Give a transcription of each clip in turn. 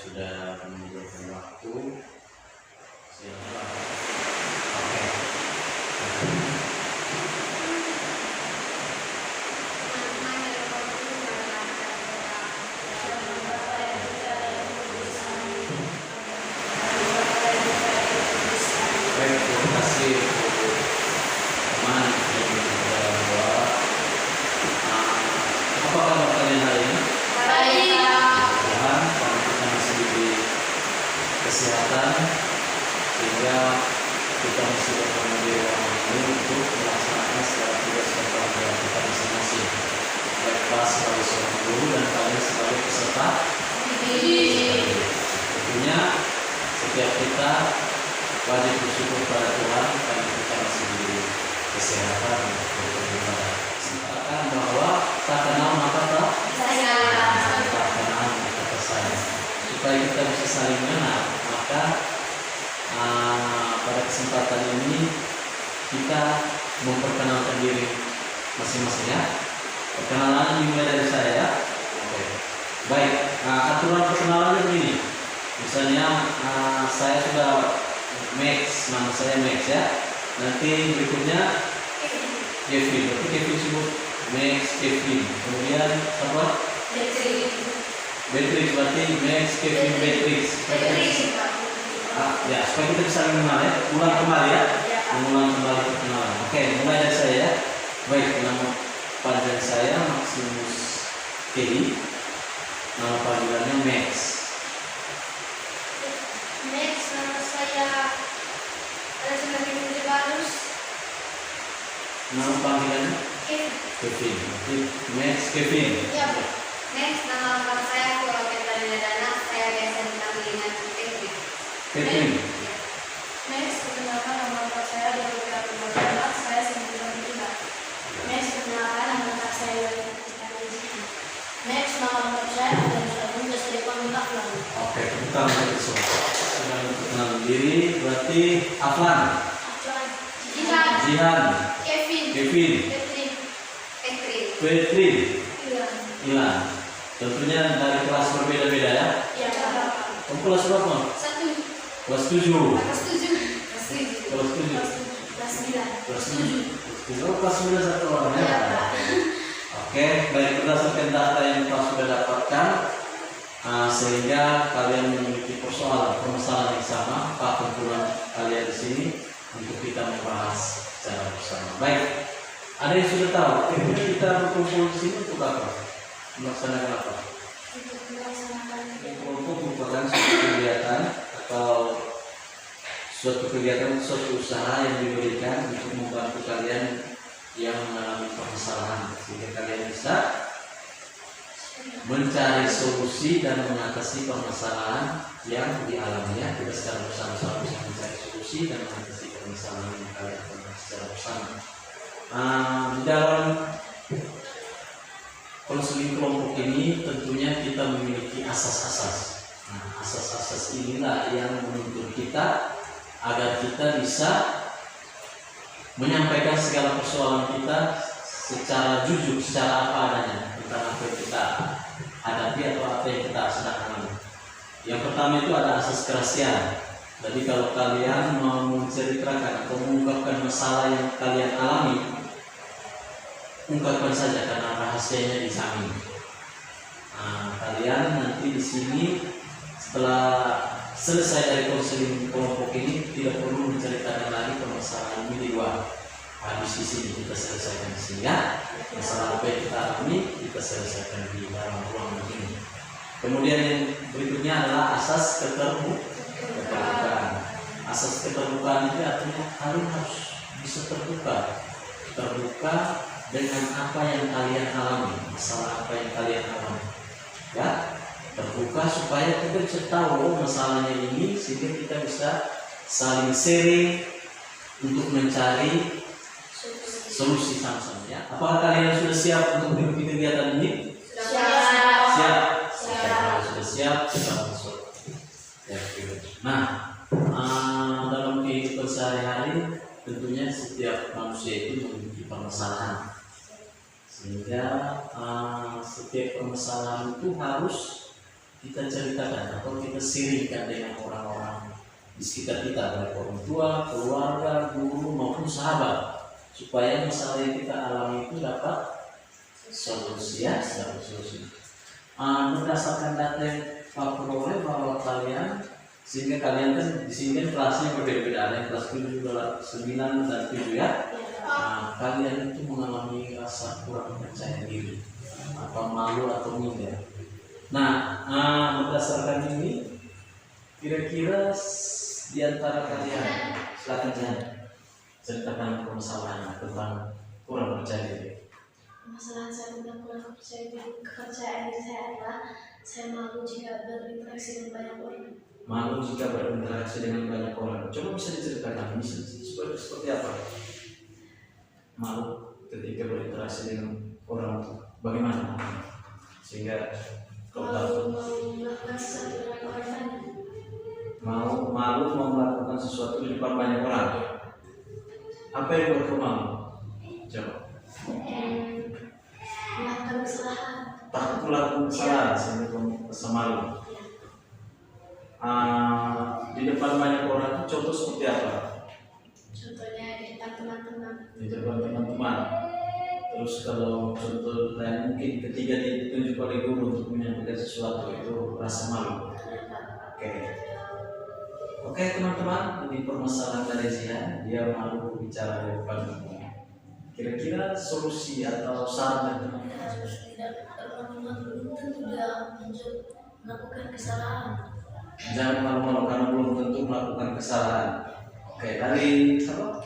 sudah menunjukkan waktu. Silakan. Oke. Baik, terima kasih teman yang dalam doa. Apa kabar kalian hari ini? Baik. Tuhan, karena kita masih diberi kesehatan sehingga kita masih bertemu di ruangan ini untuk melaksanakan segala tugas dan tanggung kita masing-masing. Baik kelas sebagai seorang guru dan kalian sebagai peserta. Tentunya setiap kita wajib bersyukur pada Tuhan karena kita masih diberi kesehatan untuk beribadah. Katakan bahwa tak kenal maka tak kenal kata saya. Supaya kita bisa saling mengenal, maka pada kesempatan ini kita memperkenalkan diri masing-masing ya. Perkenalan dimulai dari saya ya. Oke. Baik, aturan perkenalannya begini. Misalnya saya sudah Max, nama saya Max ya. Nanti berikutnya Kevin, berarti Kevin sebut Max Kevin. Kemudian apa? Beatrix, berarti Max Kevin Beatrix. Ya, supaya kita bisa mengenal ya. Ulang kembali ya. Mengulang kembali perkenalan. Oke, mulai dari saya ya. Baik, nama panggilan saya Maximus Kelly. Nama panggilannya Max. Nama saya Alexander Barus. Nama panggilannya Kevin. Berarti Max Kevin. Ya, next nama lengkap saya Kuala Dana. Saya biasa dipanggil dengan Kevin. Kevin. Next, perkenalkan nama lengkap saya Dewa Purwodana. Saya 93. Next, perkenalkan nama lengkap saya Next, nama lengkap saya Adalah Justri Aflan. Oke, kita mulai semua. Sudah perkenalan diri, berarti Aflan, Jihan, Kevin, Petri, Ilan. Tentunya dari kelas berbeda-beda ya. Kamu kelas berapa? Kelas 7. Kelas 9 satu orang ya. Oke, baik, berdasarkan data yang kita sudah dapatkan, sehingga kalian memiliki permasalahan yang sama, apa kumpulan kalian di sini untuk kita membahas secara bersama. Baik, ada yang sudah tahu kita berkumpul di sini untuk apa? Melaksanakan apa? Untuk merupakan suatu kegiatan atau suatu usaha yang diberikan untuk membantu kalian yang mengalami permasalahan sehingga kalian bisa mencari solusi dan mengatasi permasalahan yang dialaminya. Kita secara bersama-sama bisa mencari solusi dan mengatasi permasalahan yang kalian alami secara bersama. Di dalam konseling kelompok ini tentunya kita memiliki asas-asas. Asas-asas inilah yang menuntun kita agar kita bisa menyampaikan segala persoalan kita secara jujur, secara apa adanya tentang apa yang kita hadapi atau apa yang kita sedang alami. Yang pertama itu ada asas kerahasiaan. Jadi kalau kalian mau menceritakan atau mengungkapkan masalah yang kalian alami, ungkapkan saja karena rahasianya dijamin. Kalian nanti di sini setelah selesai dari konseling kelompok ini tidak perlu menceritakan lagi permasalahan ini di luar. Habis di sini kita selesaikan di sini ya. Masalah apa yang kita alami kita selesaikan di dalam ruangan ini. Kemudian yang berikutnya adalah asas keterbukaan. Asas keterbukaan itu artinya kalian harus bisa terbuka dengan apa yang kalian alami, masalah apa yang kalian alami. Ya, terbuka supaya kita bisa tahu masalahnya ini sehingga kita bisa saling sharing untuk mencari solusi sama-sama ya. Apakah kalian sudah siap untuk mengikuti kegiatan ini? Siap. Kalau sudah siap kita masuk. Ya, nah, dalam kehidupan sehari-hari tentunya setiap manusia itu memiliki permasalahan. Sehingga setiap permasalahan itu harus kita ceritakan atau kita sirihkan dengan orang-orang di sekitar kita, baik orang tua, keluarga, guru maupun sahabat, supaya masalah yang kita alami itu dapat solusi ya, dapat solusi. Berdasarkan data yang Pak peroleh bahwa kalian, sehingga kalian kan di sini kan kelasnya berbeda-beda, ada yang kelas 7, 9 dan 7 ya. Kalian itu mengalami rasa kurang percaya diri, atau malu atau minder. Berdasarkan ini, kira-kira di antara kalian, silakan jangan ceritakan permasalahan tentang kurang percaya diri. Masalah saya tentang kurang kepercayaan diri saya adalah saya malu jika berinteraksi dengan banyak orang. Malu jika berinteraksi dengan banyak orang. Coba bisa diceritakan ini seperti apa? Malu ketika berinteraksi dengan orang, bagaimana? Sehingga Malu melakukan sesuatu dengan orang banyak. Malu mau melakukan sesuatu di depan banyak orang. Apa yang buat kamu malu? Coba. Melakukan kesalahan. Takut melakukan kesalahan sehingga kamu rasa malu. Di depan banyak orang, contoh seperti apa? Contohnya di depan teman-teman. Di depan teman-teman. Terus kalau contoh lain mungkin ketika ditunjuk oleh guru untuk menyampaikan sesuatu, itu rasa malu. Oke teman-teman, ini permasalahan dari dia malu bicara di depan umum. Kira-kira solusi atau saran dari teman-teman? Teman-teman belum tentu dia melakukan kesalahan. Jangan malu-malu karena belum tentu melakukan kesalahan. Oke, dari siapa?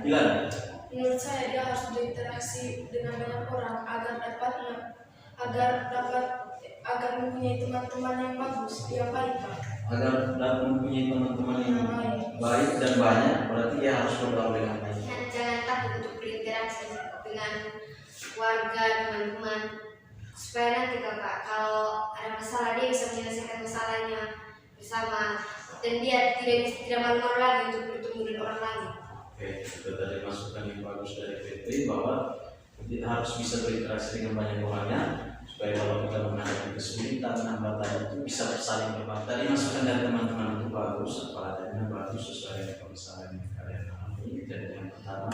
Ilan. Menurut saya dia harus berinteraksi dengan banyak orang agar mempunyai teman-teman yang bagus, yang baik, Pak. Agar dapat mempunyai teman-teman yang baik dan banyak, berarti dia harus bergaul dengan baik. Jangan takut untuk berinteraksi dengan warga, teman-teman, supaya nanti kakak kalau ada masalah dia bisa menyelesaikan masalahnya bersama dan dia tidak malu-malu lagi untuk bertemu dengan orang lain. Oke, itu tadi masukan yang bagus dari Fitri bahwa kita harus bisa berinteraksi dengan banyak orangnya supaya kalau kita menghadapi kesulitan, hambatan itu bisa saling berbagi. Tadi masukan dari teman-teman itu bagus, apa adanya bagus sesuai dengan permasalahan yang kalian alami. Jadi yang pertama,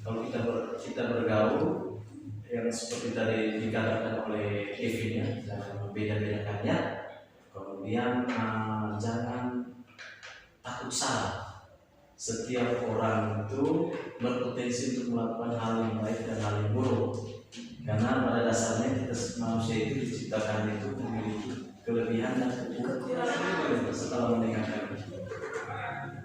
kalau kita bergaul yang seperti tadi dikatakan oleh Kevin ya, jangan membeda-bedakannya. Kemudian jangan takut salah. Setiap orang itu berpotensi untuk melakukan hal yang baik dan hal yang buruk. Karena pada dasarnya kita manusia itu diciptakan itu memiliki kelebihan dan kekurangan setelah mendengarkan.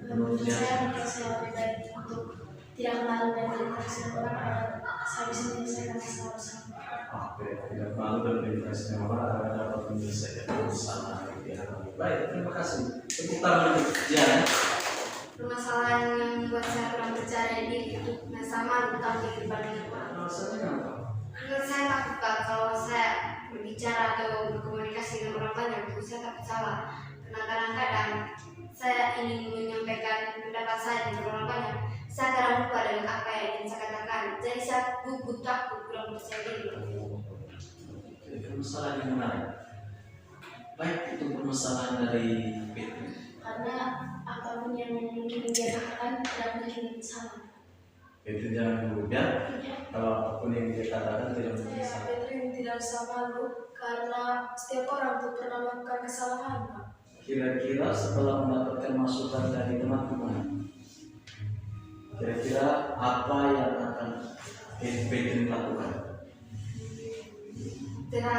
Kemudian Saya merasa lebih baik untuk tidak malu dan berinteraksi dengan orang agar saya bisa menyelesaikan masalah bersama. Oke, tidak malu dan berinteraksi dengan orang agar dapat menyelesaikan masalah yang lebih baik. Terima kasih. Tepuk tangan untuk Jan. Permasalahan yang membuat saya kurang percaya diri itu sama tampil di depan banyak orang. Alasannya apa? Menurut saya takut Pak, kalau saya berbicara atau berkomunikasi dengan orang banyak itu saya takut salah. Karena kadang-kadang saya ingin menyampaikan pendapat saya dengan orang banyak, saya kadang lupa dengan apa yang ingin saya katakan. Jadi saya gugup takut kurang percaya diri. Itu permasalahan yang menarik. Baik, itu permasalahan dari Fitri. Karena apapun yang mungkin dia katakan tidak mungkin salah. Itu jangan dulu ya. Kalau apapun yang dia katakan tidak mungkin salah. Petri tidak bisa malu karena setiap orang tuh pernah melakukan kesalahan, Pak. Kira-kira setelah mendapatkan masukan dari teman-teman, kira-kira apa yang akan Petri lakukan?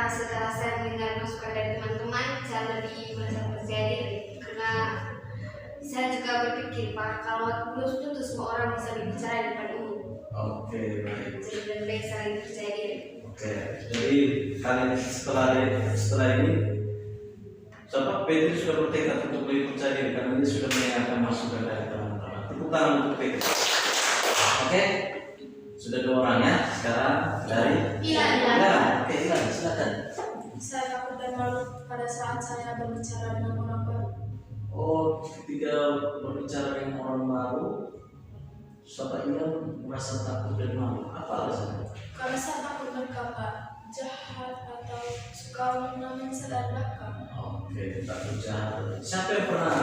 Setelah saya mendengar masukan dari teman-teman, saya lebih merasa percaya diri karena saya juga berpikir Pak, kalau belum tentu semua orang bisa berbicara di depan umum. Oke, baik. Jadi lebih baik saya lebih percaya diri. Oke, jadi kalian setelah ini, sebab Petri sudah bertekad untuk lebih percaya diri karena dia sudah mendengarkan masukan dari teman-teman. Tepuk tangan untuk Petri. Oke, sudah 2 orang ya. Sekarang dari Ilan. Oke, Ilan, silakan. Saya takut dan malu pada saat saya berbicara dengan orang baru. Oh, ketika berbicara dengan orang baru, siapa Ilan merasa takut dan malu? Apa alasannya? Karena saya takut mereka Pak jahat atau suka menamai saya dari belakang. Oke, tetap berjalan. Siapa yang pernah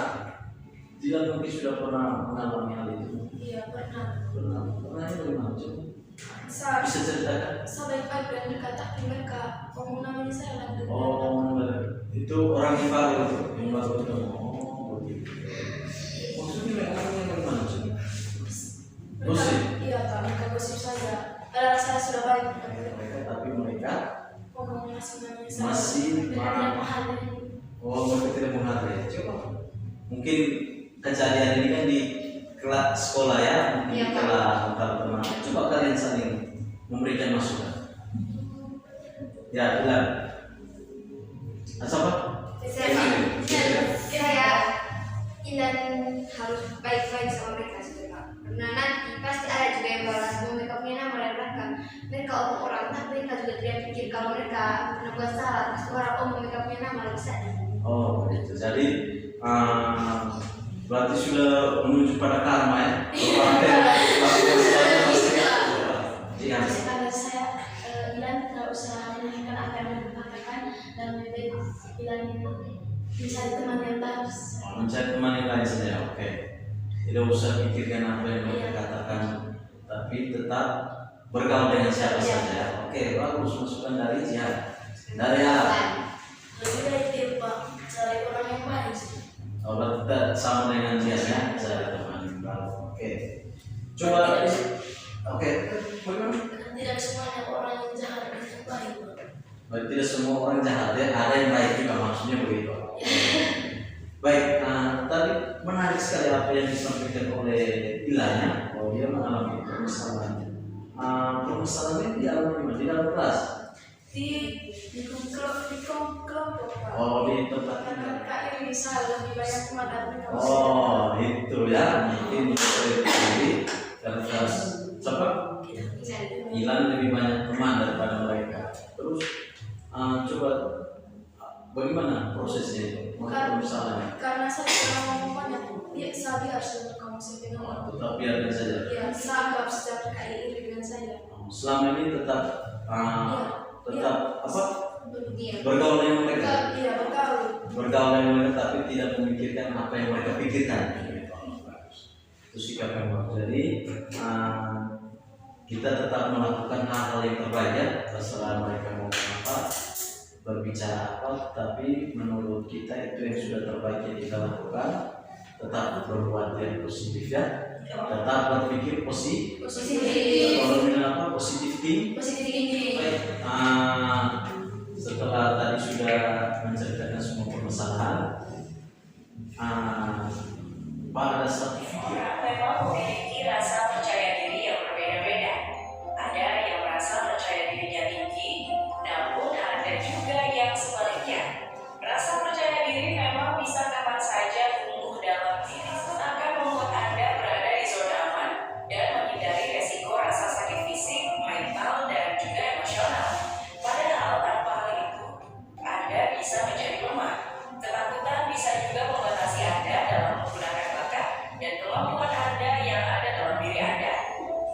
tidak mungkin sudah pernah mengalami hal itu? Iya, pernah. Pernah itu bagaimana? Coba Saat bisa ceritakan? baik-baik dan dekat tapi mereka ngomong namanya saya lanjut. Oh, itu orang yang baru itu, yang baru itu. Oh, begitu. Maksudnya orangnya bagaimana? Coba gosip. Iya, Pak, mereka gosip saja. Saya sudah baik dengan mereka. Tapi mereka Ngomong masih namanya saya. masih Mereka tidak menghargai. oh, mereka tidak menghargai. Coba mungkin kejadian ini kan di kelas sekolah ya, di Iya, Pak. kelas antar teman. Coba kalian saling memberikan masukan. Ya, bilang. Apa? Saya Ilan harus baik-baik sama mereka juga. Karena nanti pasti ada juga yang balas mau mereka punya nama dan belakang. Mereka omong orang, tapi mereka juga tidak pikir kalau mereka pernah buat salah. Pasti orang omong mereka punya nama lebih sadar. Oh, begitu. Jadi berarti sudah menuju pada karma ya. Iya. Karena saya Ilan tidak usah menanyakan apa yang mereka katakan dan lebih baik Ilan mencari teman yang bagus. Mencari teman yang lain saja. Oke. Tidak usah pikirkan apa yang mereka katakan, tapi tetap bergaul dengan siapa saja. Oke, bagus masukan dari Jihan. Dari apa? Lebih baik dia Pak cari orang yang baik. Oh, kita sama dengan Jihan ya, cari teman yang baru. Oke. Coba. Oke. Bagaimana? Tidak semuanya orang yang jahat itu baik Pak. Berarti tidak semua orang jahat ya, ada yang baik juga maksudnya begitu. Baik, tadi menarik sekali apa yang disampaikan oleh Ilanya bahwa dia mengalami permasalahan. Permasalahannya dialami di dalam kelas. Di kelompok Pak. Oh, di tempat Karena tinggal. mereka ini bisa lebih banyak teman dan mereka Oh, itu ya, mungkin lebih dalam kelas. Siapa? Ilan lebih banyak teman daripada mereka. Terus coba bagaimana prosesnya itu? Permasalahannya. karena saya pernah ngomong banyak, saya biar sudah kamu saya Oh, tetap biarkan saja. ya, saya anggap sejak mereka iri dengan saya. Selama ini tetap apa? Iya. Bergaul dengan mereka. Iya, bergaul. Bergaul dengan mereka tapi tidak memikirkan apa yang mereka pikirkan. Itu sikap yang bagus. Jadi kita tetap melakukan hal-hal yang terbaik ya. Terserah mereka mau apa, berbicara apa, tapi menurut kita itu yang sudah terbaik yang kita lakukan. Tetap berbuat yang positif ya. Tetap berpikir positif. Kalau dengan apa? Positif thinking. Baik, setelah tadi sudah menceritakan semua permasalahan, Pak ada satu fikir. Memang memiliki rasa percaya diri yang berbeda-beda. Ada yang merasa percaya dirinya tinggi, namun ada juga yang sebaliknya. Rasa percaya diri memang bisa kapan saja tumbuh dalam diri, akan membuat Anda berada di zona aman dan menghindari resiko rasa sakit fisik, mental, dan juga emosional. Padahal tanpa hal itu, Anda bisa menjadi lemah. Ketakutan bisa juga membatasi Anda dalam menggunakan bakat dan kemampuan Anda yang ada dalam diri Anda.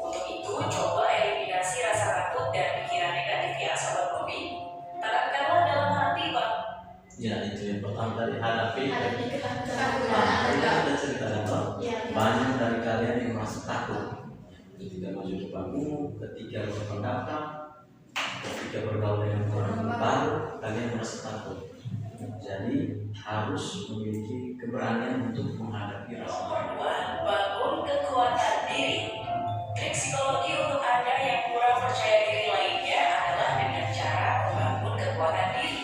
Untuk itu, coba eliminasi rasa takut dan pikiran negatif ya, Sobat Kopi. Tanamkanlah dalam hati, Pak. Ya itu yang pertama tadi hadapi. Ada ketakutan. Kita ada cerita kan? Iya. Banyak dari kalian yang merasa takut ketika maju ke panggung, ketika berpendapat, ketika bergaul dengan orang baru, kalian merasa takut. Jadi harus memiliki keberanian untuk menghadapi rasa takut. Nomor 2, bangun kekuatan diri. Trik psikologi untuk Anda yang kurang percaya diri lainnya adalah dengan cara membangun kekuatan diri.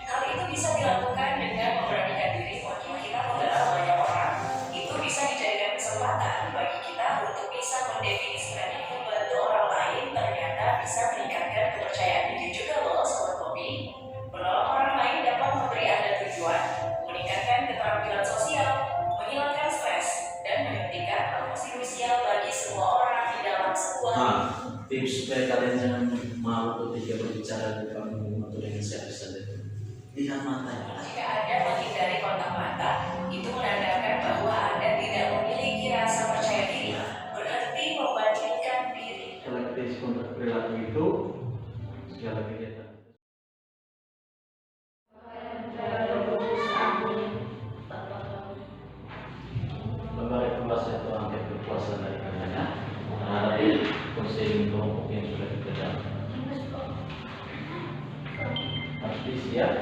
Hal itu bisa dilakukan dengan memberanikan diri waktu kita mengenal banyak orang. Itu bisa dijadikan kesempatan bagi kita untuk bisa mendefinisikan yang membantu orang lain, ternyata bisa meningkatkan kepercayaan diri juga loh, Sobat Kopi. Menolong orang lain dapat memberi Anda tujuan, meningkatkan keterampilan sosial, menghilangkan stres, dan menghentikan emosi krusial bagi semua orang di dalam sebuah Tips supaya kalian jangan malu ketika berbicara di panggung atau dengan siapa saja. Lihat matanya. Jika Anda menghindari kontak mata, itu menandakan bahwa Anda tidak memiliki rasa percaya diri. Berhenti membandingkan diri. Selektif kontak perilaku itu segala kegiatan. Ya.